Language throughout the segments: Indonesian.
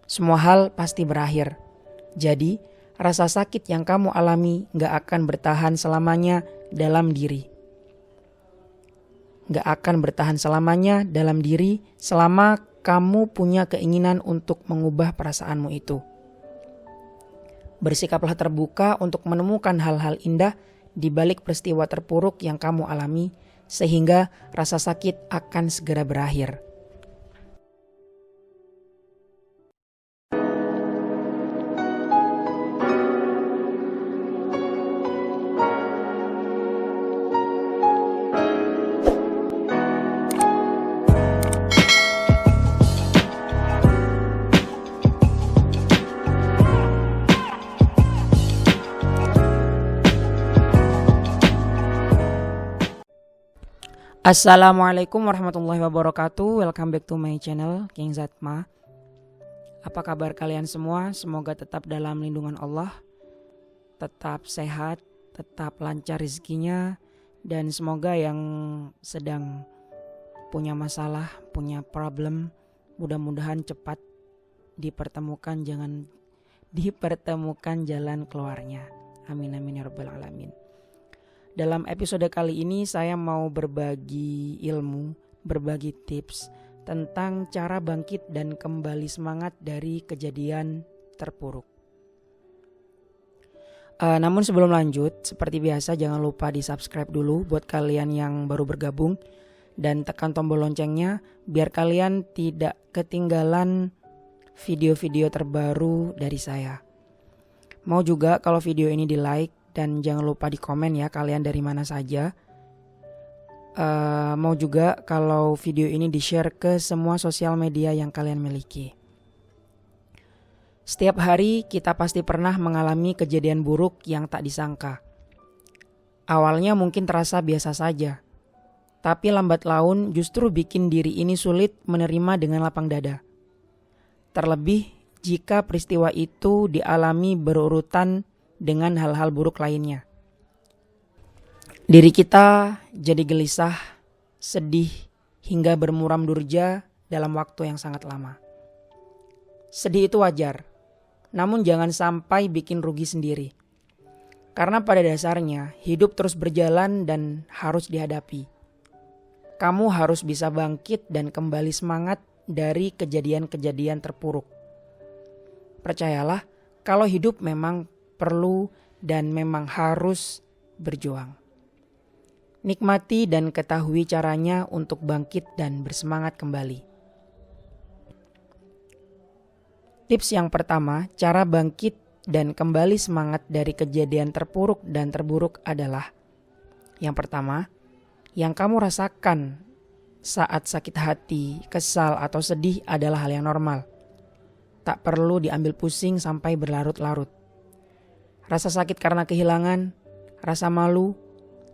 Semua hal pasti berakhir. Jadi, rasa sakit yang kamu alami gak akan bertahan selamanya dalam diri. Gak akan bertahan selamanya dalam diri selama kamu punya keinginan untuk mengubah perasaanmu itu. Bersikaplah terbuka untuk menemukan hal-hal indah di balik peristiwa terpuruk yang kamu alami, sehingga rasa sakit akan segera berakhir. Assalamualaikum warahmatullahi wabarakatuh. Welcome back to my channel King Zatma. Apa kabar kalian semua? Semoga tetap dalam lindungan Allah, tetap sehat, tetap lancar rezekinya, dan semoga yang sedang punya masalah, punya problem, mudah-mudahan cepat dipertemukan jalan keluarnya. Amin amin ya rabbal alamin. Dalam episode kali ini saya mau berbagi ilmu, berbagi tips tentang cara bangkit dan kembali semangat dari kejadian terpuruk. Namun sebelum lanjut, seperti biasa jangan lupa di subscribe dulu buat kalian yang baru bergabung, dan tekan tombol loncengnya biar kalian tidak ketinggalan video-video terbaru dari saya. Mau juga kalau video ini di like, dan jangan lupa di komen ya kalian dari mana saja. Mau juga kalau video ini di share ke semua sosial media yang kalian miliki. Setiap hari kita pasti pernah mengalami kejadian buruk yang tak disangka. Awalnya mungkin terasa biasa saja, tapi lambat laun justru bikin diri ini sulit menerima dengan lapang dada. Terlebih jika peristiwa itu dialami berurutan dengan hal-hal buruk lainnya. Diri kita jadi gelisah, sedih, hingga bermuram durja dalam waktu yang sangat lama. Sedih itu wajar, namun jangan sampai bikin rugi sendiri. Karena pada dasarnya hidup terus berjalan dan harus dihadapi. Kamu harus bisa bangkit dan kembali semangat dari kejadian-kejadian terpuruk. Percayalah, kalau hidup memang perlu dan memang harus berjuang. Nikmati dan ketahui caranya untuk bangkit dan bersemangat kembali. Tips yang pertama, cara bangkit dan kembali semangat dari kejadian terpuruk dan terburuk adalah: yang pertama, yang kamu rasakan saat sakit hati, kesal atau sedih adalah hal yang normal. Tak perlu diambil pusing sampai berlarut-larut. Rasa sakit karena kehilangan, rasa malu,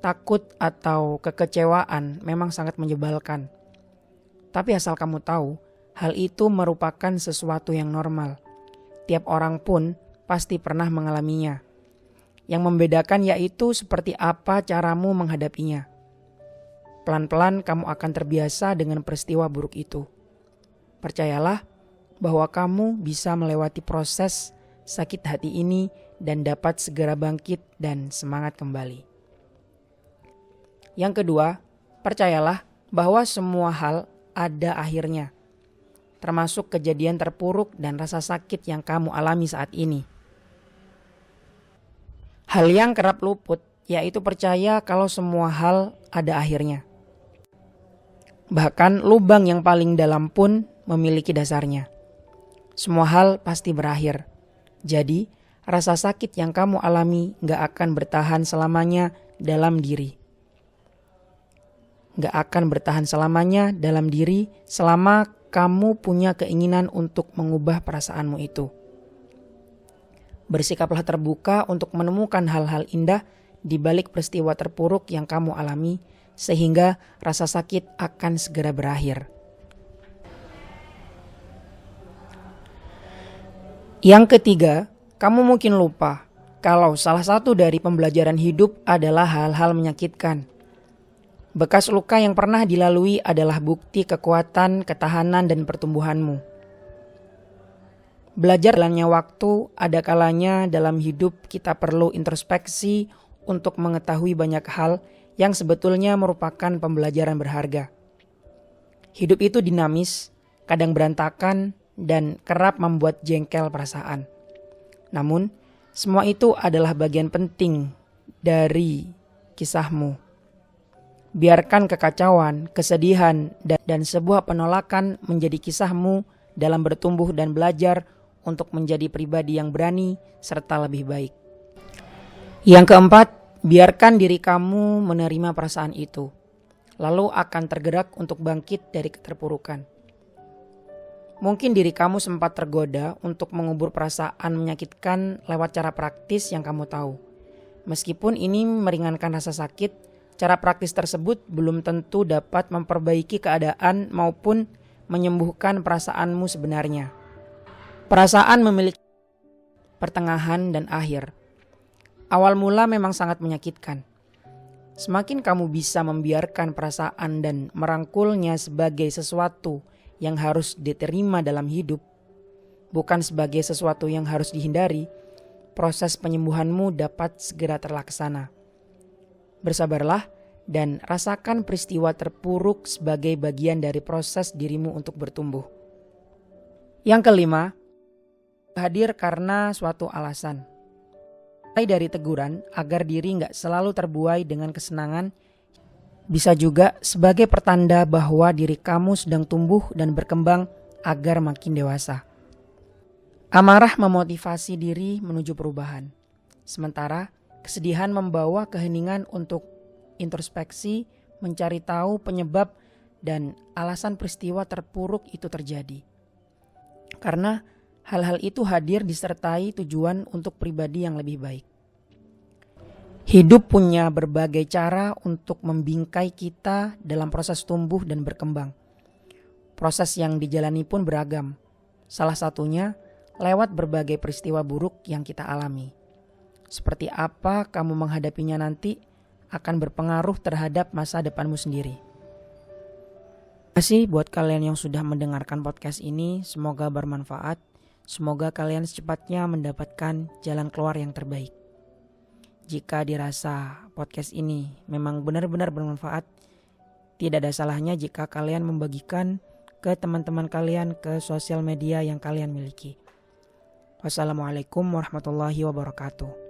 takut, atau kekecewaan memang sangat menyebalkan. Tapi asal kamu tahu, hal itu merupakan sesuatu yang normal. Tiap orang pun pasti pernah mengalaminya. Yang membedakan yaitu seperti apa caramu menghadapinya. Pelan-pelan kamu akan terbiasa dengan peristiwa buruk itu. Percayalah bahwa kamu bisa melewati proses sakit hati ini dan dapat segera bangkit dan semangat kembali. Yang kedua, percayalah bahwa semua hal ada akhirnya, termasuk kejadian terpuruk dan rasa sakit yang kamu alami saat ini. Hal yang kerap luput yaitu percaya kalau semua hal ada akhirnya. Bahkan lubang yang paling dalam pun memiliki dasarnya. Semua hal pasti berakhir. Jadi, rasa sakit yang kamu alami gak akan bertahan selamanya dalam diri. Gak akan bertahan selamanya dalam diri selama kamu punya keinginan untuk mengubah perasaanmu itu. Bersikaplah terbuka untuk menemukan hal-hal indah di balik peristiwa terpuruk yang kamu alami, sehingga rasa sakit akan segera berakhir. Yang ketiga, kamu mungkin lupa kalau salah satu dari pembelajaran hidup adalah hal-hal menyakitkan. Bekas luka yang pernah dilalui adalah bukti kekuatan, ketahanan, dan pertumbuhanmu. Belajar jalannya waktu, ada kalanya dalam hidup kita perlu introspeksi untuk mengetahui banyak hal yang sebetulnya merupakan pembelajaran berharga. Hidup itu dinamis, kadang berantakan, dan kerap membuat jengkel perasaan. Namun, semua itu adalah bagian penting dari kisahmu. Biarkan kekacauan, kesedihan, dan sebuah penolakan menjadi kisahmu dalam bertumbuh dan belajar untuk menjadi pribadi yang berani serta lebih baik. Yang keempat, biarkan diri kamu menerima perasaan itu, lalu akan tergerak untuk bangkit dari keterpurukan. Mungkin diri kamu sempat tergoda untuk mengubur perasaan menyakitkan lewat cara praktis yang kamu tahu. Meskipun ini meringankan rasa sakit, cara praktis tersebut belum tentu dapat memperbaiki keadaan maupun menyembuhkan perasaanmu sebenarnya. Perasaan memiliki pertengahan dan akhir. Awal mula memang sangat menyakitkan. Semakin kamu bisa membiarkan perasaan dan merangkulnya sebagai sesuatu yang harus diterima dalam hidup, bukan sebagai sesuatu yang harus dihindari, proses penyembuhanmu dapat segera terlaksana. Bersabarlah dan rasakan peristiwa terpuruk sebagai bagian dari proses dirimu untuk bertumbuh. Yang kelima, hadir karena suatu alasan. Mulai dari teguran agar diri gak selalu terbuai dengan kesenangan, bisa juga sebagai pertanda bahwa diri kamu sedang tumbuh dan berkembang agar makin dewasa. Amarah memotivasi diri menuju perubahan, sementara kesedihan membawa keheningan untuk introspeksi, mencari tahu penyebab dan alasan peristiwa terpuruk itu terjadi. Karena hal-hal itu hadir disertai tujuan untuk pribadi yang lebih baik. Hidup punya berbagai cara untuk membingkai kita dalam proses tumbuh dan berkembang. Proses yang dijalani pun beragam. Salah satunya lewat berbagai peristiwa buruk yang kita alami. Seperti apa kamu menghadapinya nanti akan berpengaruh terhadap masa depanmu sendiri. Terima kasih buat kalian yang sudah mendengarkan podcast ini. Semoga bermanfaat. Semoga kalian secepatnya mendapatkan jalan keluar yang terbaik. Jika dirasa podcast ini memang benar-benar bermanfaat, tidak ada salahnya jika kalian membagikan ke teman-teman kalian ke sosial media yang kalian miliki. Wassalamualaikum warahmatullahi wabarakatuh.